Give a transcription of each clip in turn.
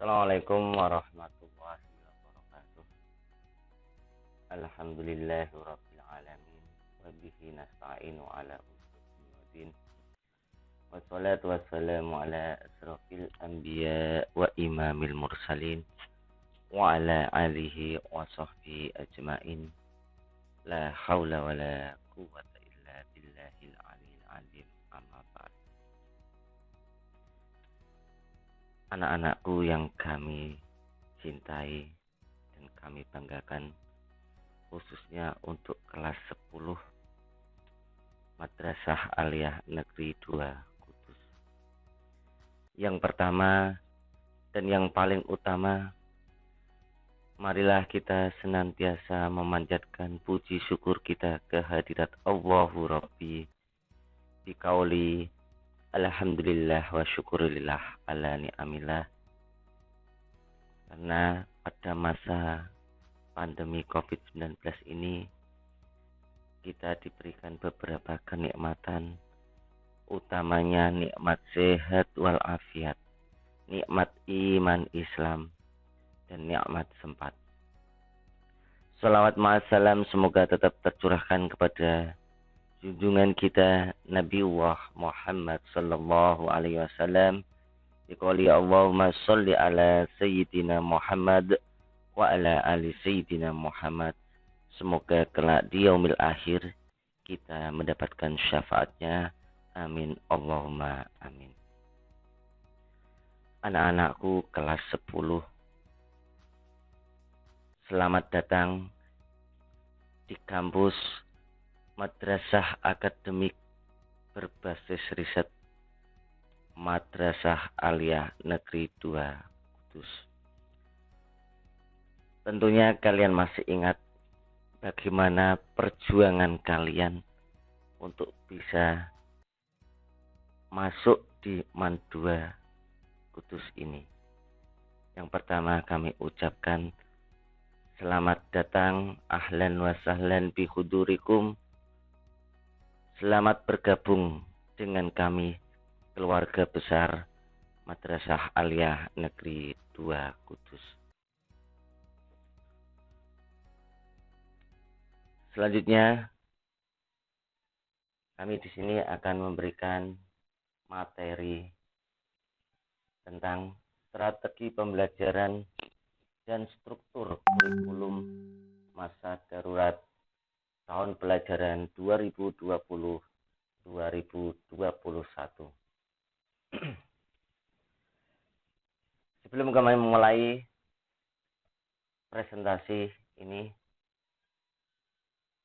Assalamualaikum warahmatullahi wabarakatuh. Alhamdulillahirabbil alamin wa bihi nasta'inu ala umuri din. Wassalatu wassalamu ala asrofil anbiya wa imamil mursalin wa ala alihi wa sahbihi ajmain. La haula wa la quwwata illa billahil aliyil azim. Amma ba'd. Anak-anakku yang kami cintai dan kami banggakan, khususnya untuk kelas 10 Madrasah Aliyah Negeri 2 Kudus. Yang pertama dan yang paling utama, marilah kita senantiasa memanjatkan puji syukur kita kehadirat Allahu Rabbi biqauli alhamdulillah wa syukurillah ala ni'amillah. Karena pada masa pandemi COVID-19 ini kita diberikan beberapa kenikmatan, utamanya nikmat sehat walafiat, nikmat iman Islam, dan nikmat sempat. Salawat ma'assalam semoga tetap tercurahkan kepada junjungan kita Nabiullah Muhammad sallallahu alaihi wasallam. Biqouli Allahumma sholli ala sayyidina Muhammad wa ala ali sayyidina Muhammad. Semoga kelak di yaumil akhir kita mendapatkan syafaatnya. Amin Allahumma amin. Anak-anakku kelas 10, selamat datang di kampus Madrasah Akademik berbasis riset Madrasah Aliyah Negeri 2 Kudus. Tentunya kalian masih ingat bagaimana perjuangan kalian untuk bisa masuk di MAN 2 Kudus ini. Yang pertama kami ucapkan selamat datang, ahlan wa sahlan bi hudurikum. Selamat bergabung dengan kami, keluarga besar Madrasah Aliyah Negeri 2 Kudus. Selanjutnya, kami di sini akan memberikan materi tentang strategi pembelajaran dan struktur kurikulum masa darurat tahun pelajaran 2020-2021. Sebelum kami memulai presentasi ini,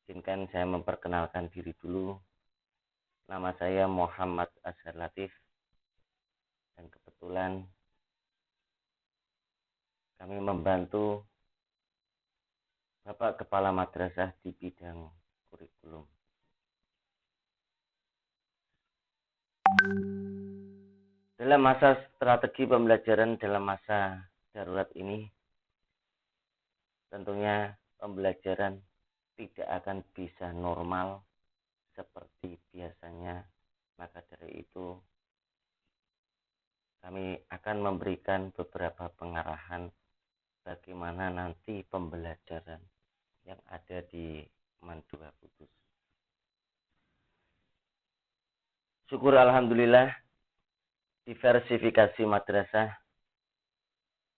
izinkan saya memperkenalkan diri dulu. Nama saya Muhammad Azhar Latif, dan kebetulan kami membantu Bapak Kepala Madrasah di bidang kurikulum. Dalam masa strategi pembelajaran dalam masa darurat ini, tentunya pembelajaran tidak akan bisa normal seperti biasanya. Maka dari itu, kami akan memberikan beberapa pengarahan bagaimana nanti pembelajaran yang ada di MAN 2 Kudus. Syukur alhamdulillah, diversifikasi madrasah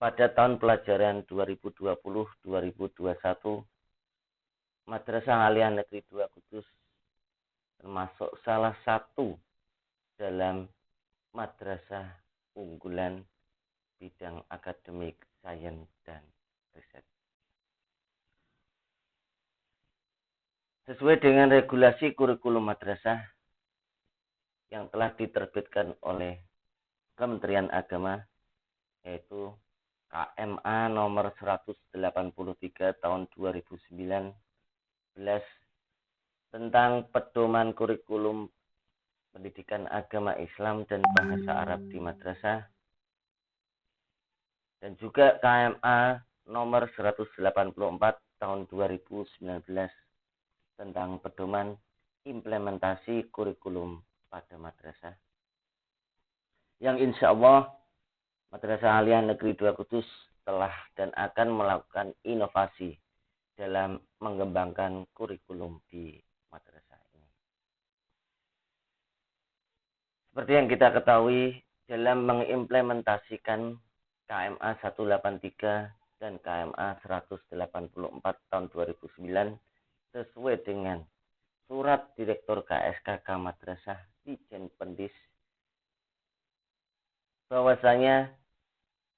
pada tahun pelajaran 2020-2021, Madrasah Aliyah Negeri 2 Kudus termasuk salah satu dalam madrasah unggulan bidang akademik, sains, dan riset. Sesuai dengan regulasi kurikulum madrasah yang telah diterbitkan oleh Kementerian Agama, yaitu KMA nomor 183 tahun 2019 tentang pedoman kurikulum pendidikan agama Islam dan bahasa Arab di madrasah, dan juga KMA nomor 184 tahun 2019 tentang pedoman implementasi kurikulum pada madrasah, yang insya Allah Madrasah Aliyah Negeri 2 Kudus telah dan akan melakukan inovasi dalam mengembangkan kurikulum di madrasah ini. Seperti yang kita ketahui, dalam mengimplementasikan KMA 183 dan KMA 184 tahun 2009 sesuai dengan Surat Direktur KSKK Madrasah Dijen Pendis bahwasanya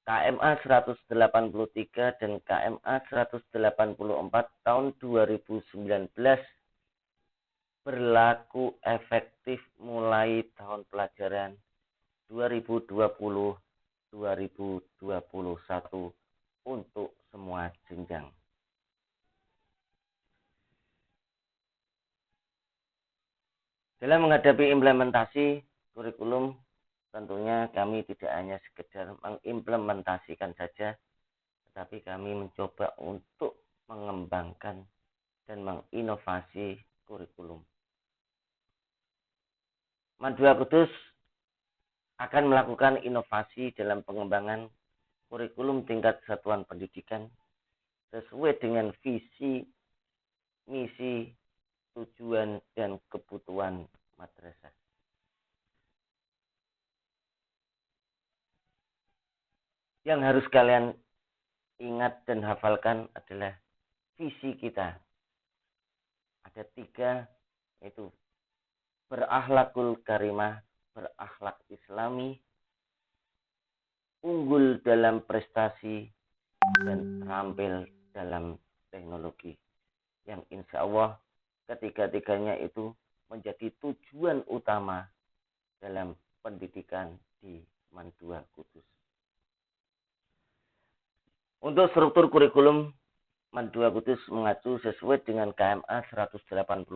KMA 183 dan KMA 184 tahun 2019 berlaku efektif mulai tahun pelajaran 2020-2021 untuk semua jenjang. Dalam menghadapi implementasi kurikulum, tentunya kami tidak hanya sekedar mengimplementasikan saja, tetapi kami mencoba untuk mengembangkan dan menginovasi kurikulum. Madua Kudus akan melakukan inovasi dalam pengembangan kurikulum tingkat satuan pendidikan sesuai dengan visi, misi, tujuan, dan kebutuhan madrasah. Yang harus kalian ingat dan hafalkan adalah visi kita. Ada 3, yaitu berakhlakul karimah, berakhlak islami, unggul dalam prestasi, dan terampil dalam teknologi. Yang insya Allah ketiga-tiganya itu menjadi tujuan utama dalam pendidikan di Madua Kudus. Untuk struktur kurikulum, Madua Kudus mengacu sesuai dengan KMA 184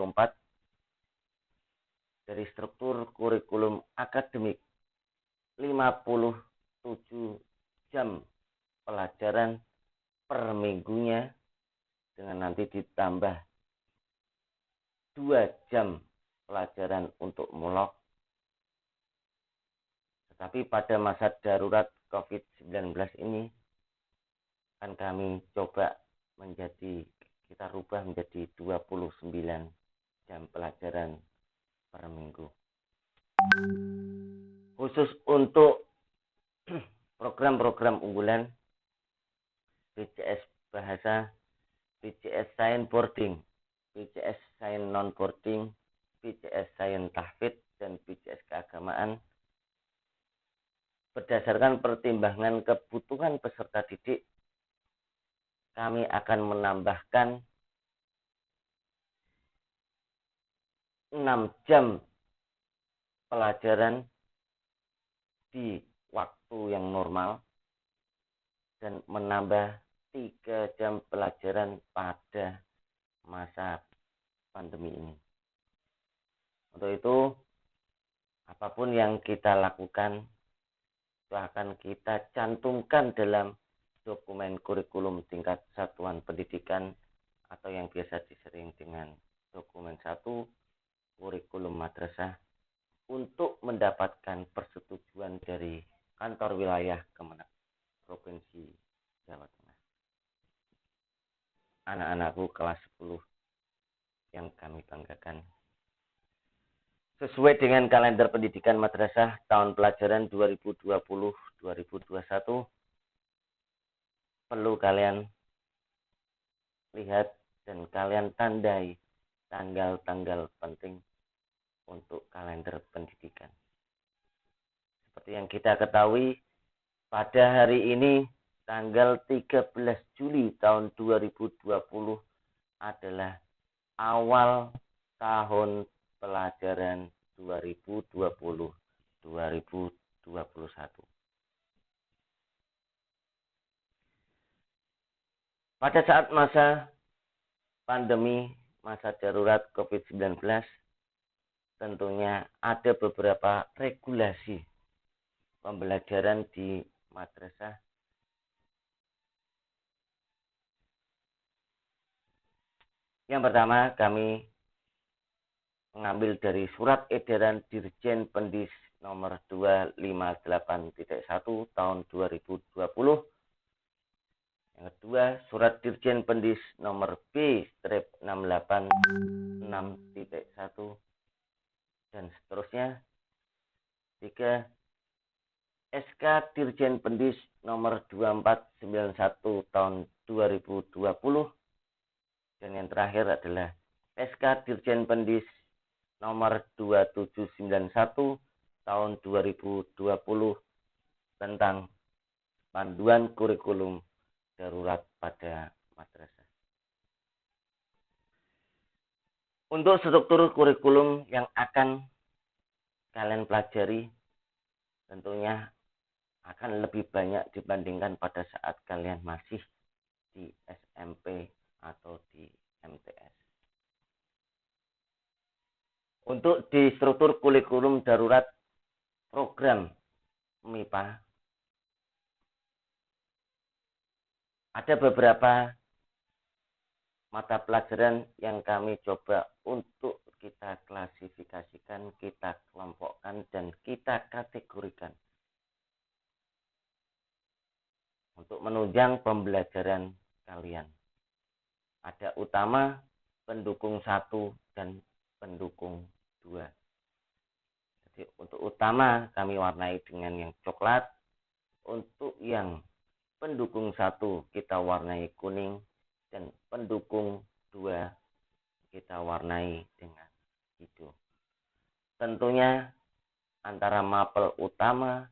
dari struktur kurikulum akademik 57 jam pelajaran per minggunya dengan nanti ditambah 2 jam pelajaran untuk mulok. Tetapi pada masa darurat COVID-19 ini akan kami coba kita rubah menjadi 29 jam pelajaran per minggu. Khusus untuk program-program unggulan PCS Bahasa, PCS Sains Boarding, PCS Sains Non-Boarding, PCS Sains Tahfidz, dan PCS Keagamaan, berdasarkan pertimbangan kebutuhan peserta didik, kami akan menambahkan 6 jam pelajaran di waktu yang normal dan menambah 3 jam pelajaran pada masa pandemi ini. Untuk itu, apapun yang kita lakukan itu akan kita cantumkan dalam dokumen kurikulum tingkat satuan pendidikan atau yang biasa disering dengan dokumen 1 kurikulum madrasah untuk mendapatkan persetujuan dari kantor wilayah Kemenak Provinsi Jawa Tengah. Anak-anakku kelas 10 yang kami banggakan. Sesuai dengan kalender pendidikan madrasah tahun pelajaran 2020-2021, perlu kalian lihat dan kalian tandai tanggal-tanggal penting untuk kalender pendidikan. Seperti yang kita ketahui, pada hari ini tanggal 13 Juli tahun 2020 adalah awal tahun pelajaran 2020-2021. Pada saat masa pandemi, masa darurat COVID-19, tentunya ada beberapa regulasi pembelajaran di madrasah. Yang pertama, kami mengambil dari Surat Edaran Dirjen Pendis nomor 258.1 tahun 2020. Yang kedua, Surat Dirjen Pendis nomor B-686.1 dan seterusnya. 3. SK Dirjen Pendis nomor 2491 tahun 2020. Dan yang terakhir adalah SK Dirjen Pendis nomor 2791 tahun 2020 tentang panduan kurikulum darurat pada madrasah. Untuk struktur kurikulum yang akan kalian pelajari tentunya akan lebih banyak dibandingkan pada saat kalian masih di SMP atau di MTS. Untuk di struktur kurikulum darurat program MIPA, ada beberapa mata pelajaran yang kami coba untuk kita klasifikasikan, kita kelompokkan, dan kita kategorikan untuk menunjang pembelajaran kalian. Ada utama, pendukung 1, dan pendukung 2. Jadi untuk utama kami warnai dengan yang coklat. Untuk yang pendukung 1 kita warnai kuning, dan pendukung 2 kita warnai dengan hijau. Tentunya antara mapel utama,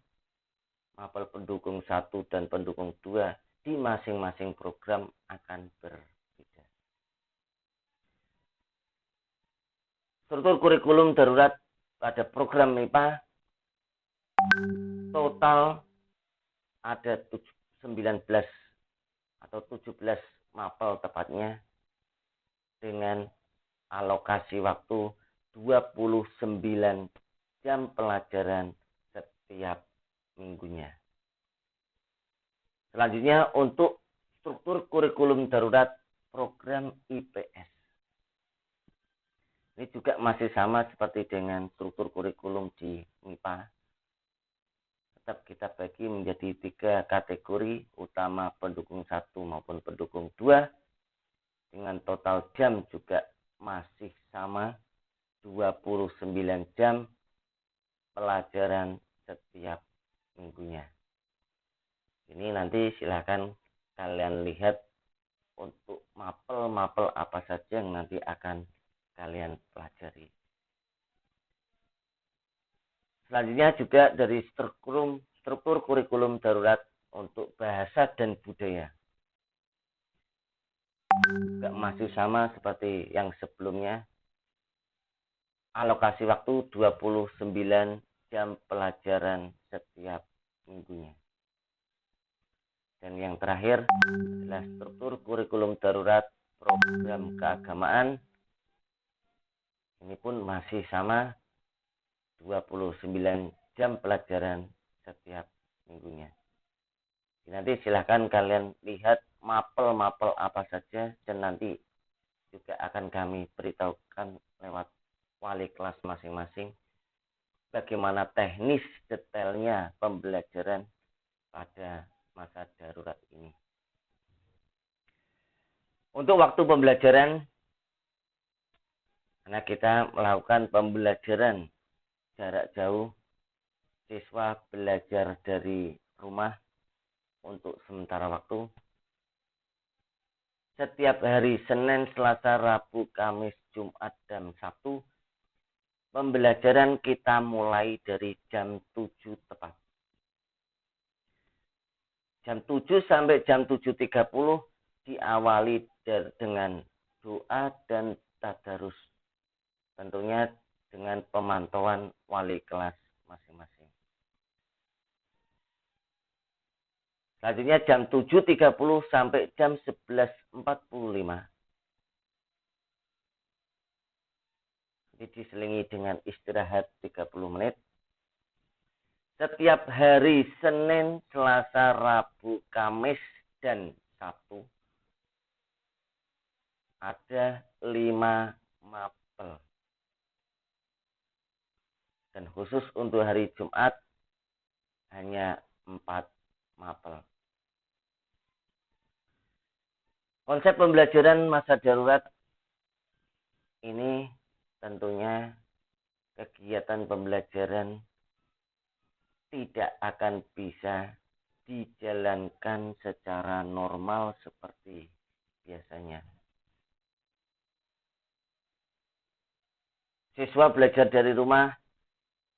mapel pendukung 1 dan pendukung 2 di masing-masing program akan berbeda. Struktur kurikulum darurat pada program MIPA total ada 19 atau 17 mapel tepatnya, dengan alokasi waktu 29 jam pelajaran setiap minggunya. Selanjutnya untuk struktur kurikulum darurat program IPS. Ini juga masih sama seperti dengan struktur kurikulum di MIPA. Tetap kita bagi menjadi 3 kategori, utama, pendukung 1 maupun pendukung 2. Dengan total jam juga masih sama, 29 jam pelajaran setiap minggunya. Ini nanti silakan kalian lihat untuk mapel-mapel apa saja yang nanti akan kalian pelajari. Selanjutnya juga dari struktur kurikulum darurat untuk bahasa dan budaya. Juga masih sama seperti yang sebelumnya. Alokasi waktu 29 jam pelajaran setiap minggunya. Dan yang terakhir adalah struktur kurikulum darurat program keagamaan. Ini pun masih sama, 29 jam pelajaran setiap minggunya. Nanti silahkan kalian lihat mapel-mapel apa saja, dan nanti juga akan kami beritahukan lewat wali kelas masing-masing bagaimana teknis detailnya pembelajaran pada masa darurat ini. Untuk waktu pembelajaran, karena kita melakukan pembelajaran jarak jauh, siswa belajar dari rumah untuk sementara waktu. Setiap hari Senin, Selasa, Rabu, Kamis, Jumat, dan Sabtu, pembelajaran kita mulai dari jam 7 tepat. Jam 7 sampai jam 7.30 diawali dengan doa dan tadarus. Tentunya dengan pemantauan wali kelas masing-masing. Selanjutnya jam 7.30 sampai jam 11.45. Ini diselingi dengan istirahat 30 menit. Setiap hari Senin, Selasa, Rabu, Kamis, dan Sabtu ada 5 mapel. Dan khusus untuk hari Jumat hanya 4 mapel. Konsep pembelajaran masa darurat ini tentunya kegiatan pembelajaran tidak akan bisa dijalankan secara normal seperti biasanya. Siswa belajar dari rumah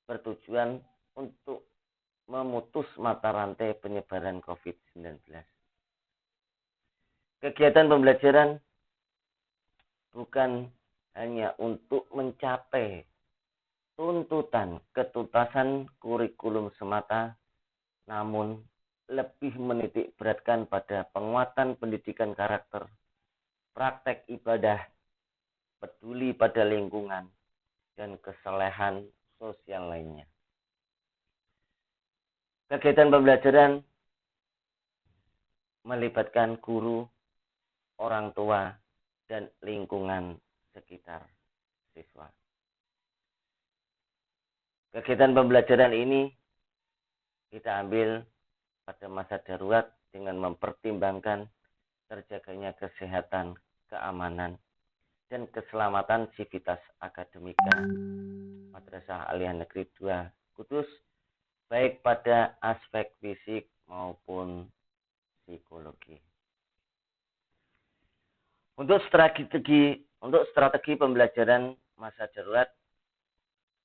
bertujuan untuk memutus mata rantai penyebaran COVID-19. Kegiatan pembelajaran bukan hanya untuk mencapai tuntutan ketuntasan kurikulum semata, namun lebih menitik beratkan pada penguatan pendidikan karakter, praktek ibadah, peduli pada lingkungan, dan kesalehan sosial lainnya. Kegiatan pembelajaran melibatkan guru, orang tua, dan lingkungan sekitar siswa. Kegiatan pembelajaran ini kita ambil pada masa darurat dengan mempertimbangkan terjaganya kesehatan, keamanan, dan keselamatan sivitas akademika Madrasah Aliyah Negeri 2 Kudus, baik pada aspek fisik maupun psikologi. Untuk strategi pembelajaran masa darurat,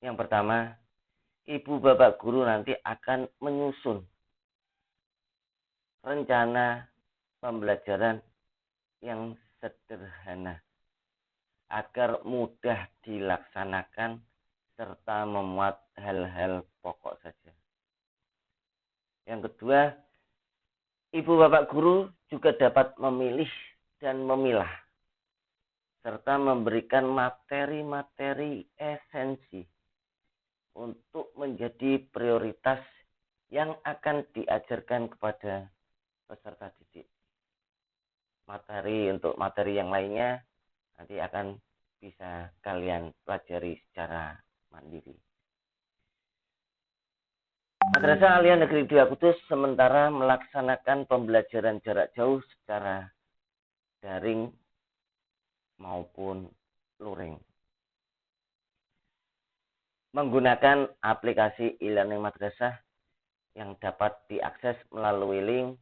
yang pertama, ibu bapak guru nanti akan menyusun rencana pembelajaran yang sederhana agar mudah dilaksanakan serta memuat hal-hal pokok saja. Yang kedua, ibu bapak guru juga dapat memilih dan memilah serta memberikan materi-materi esensi untuk menjadi prioritas yang akan diajarkan kepada peserta didik. Materi yang lainnya nanti akan bisa kalian pelajari secara mandiri. Madrasah Aliyah Negeri 2 Kudus sementara melaksanakan pembelajaran jarak jauh secara daring maupun luring. Menggunakan aplikasi e-learning madrasah yang dapat diakses melalui link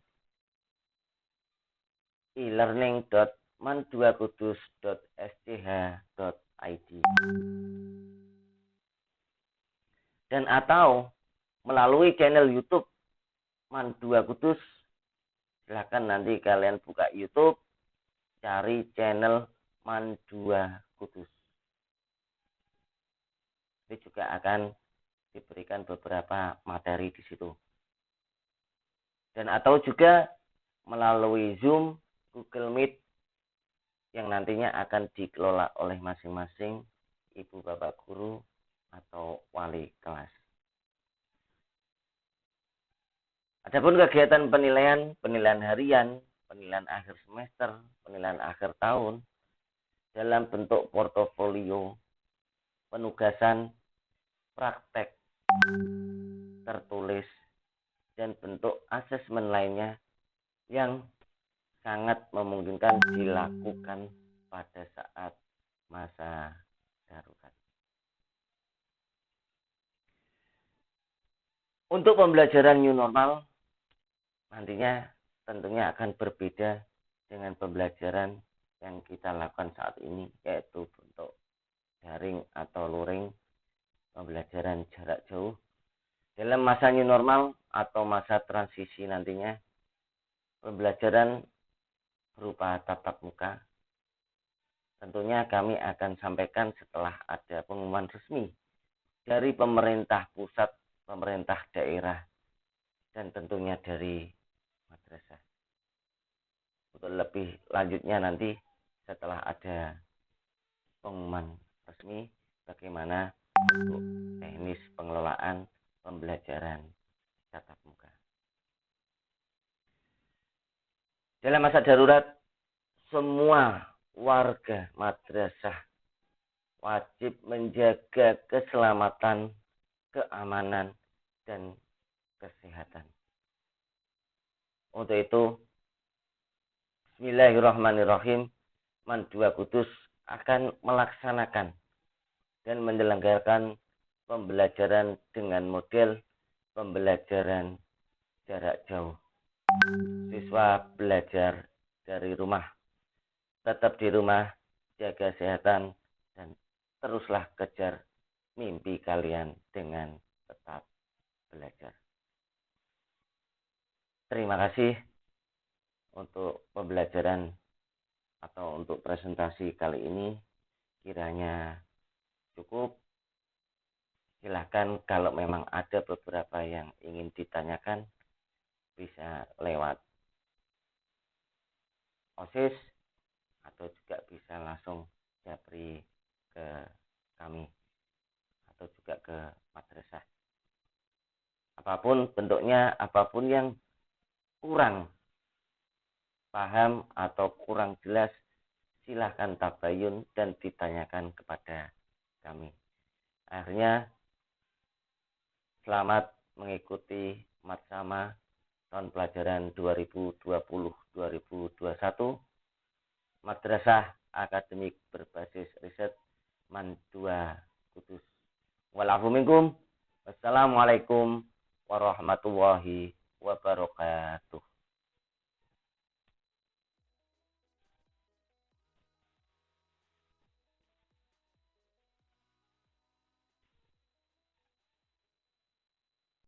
e-learning.man2kudus.sch.id dan atau melalui channel YouTube Man2 Kudus. Silahkan nanti kalian buka YouTube, cari channel Man2 Kudus. Ini juga akan diberikan beberapa materi di situ. Dan atau juga melalui Zoom, Google Meet yang nantinya akan dikelola oleh masing-masing ibu bapak guru atau wali kelas. Adapun kegiatan penilaian harian, penilaian akhir semester, penilaian akhir tahun dalam bentuk portofolio, penugasan, praktek, tertulis, dan bentuk asesmen lainnya yang sangat memungkinkan dilakukan pada saat masa darurat. Untuk pembelajaran new normal nantinya tentunya akan berbeda dengan pembelajaran yang kita lakukan saat ini, yaitu bentuk daring atau luring, pembelajaran jarak jauh. Dalam masa new normal atau masa transisi nantinya, pembelajaran berupa tatap muka tentunya kami akan sampaikan setelah ada pengumuman resmi dari pemerintah pusat, pemerintah daerah, dan tentunya dari madrasah. Untuk lebih lanjutnya nanti setelah ada pengumuman resmi bagaimana untuk teknis pengelolaan pembelajaran tatap muka. Dalam masa darurat, semua warga madrasah wajib menjaga keselamatan, keamanan, dan kesehatan. Untuk itu, Bismillahirrahmanirrahim, Mandua Kudus akan melaksanakan dan menyelenggarakan pembelajaran dengan model pembelajaran jarak jauh. Siswa belajar dari rumah. Tetap di rumah, jaga kesehatan, dan teruslah kejar mimpi kalian dengan tetap belajar. Terima kasih untuk pembelajaran atau untuk presentasi kali ini. Kiranya cukup. Silahkan kalau memang ada beberapa yang ingin ditanyakan, bisa lewat OSIS atau juga bisa langsung japri ke kami atau juga ke madrasah. Apapun bentuknya, apapun yang kurang paham atau kurang jelas, silahkan tabayun dan ditanyakan kepada kami. Akhirnya, selamat mengikuti Matsama tahun pelajaran 2020-2021 Madrasah Akademik Berbasis Riset Mandua Kudus. Walafu minkum. Wassalamualaikum warahmatullahi wabarakatuh.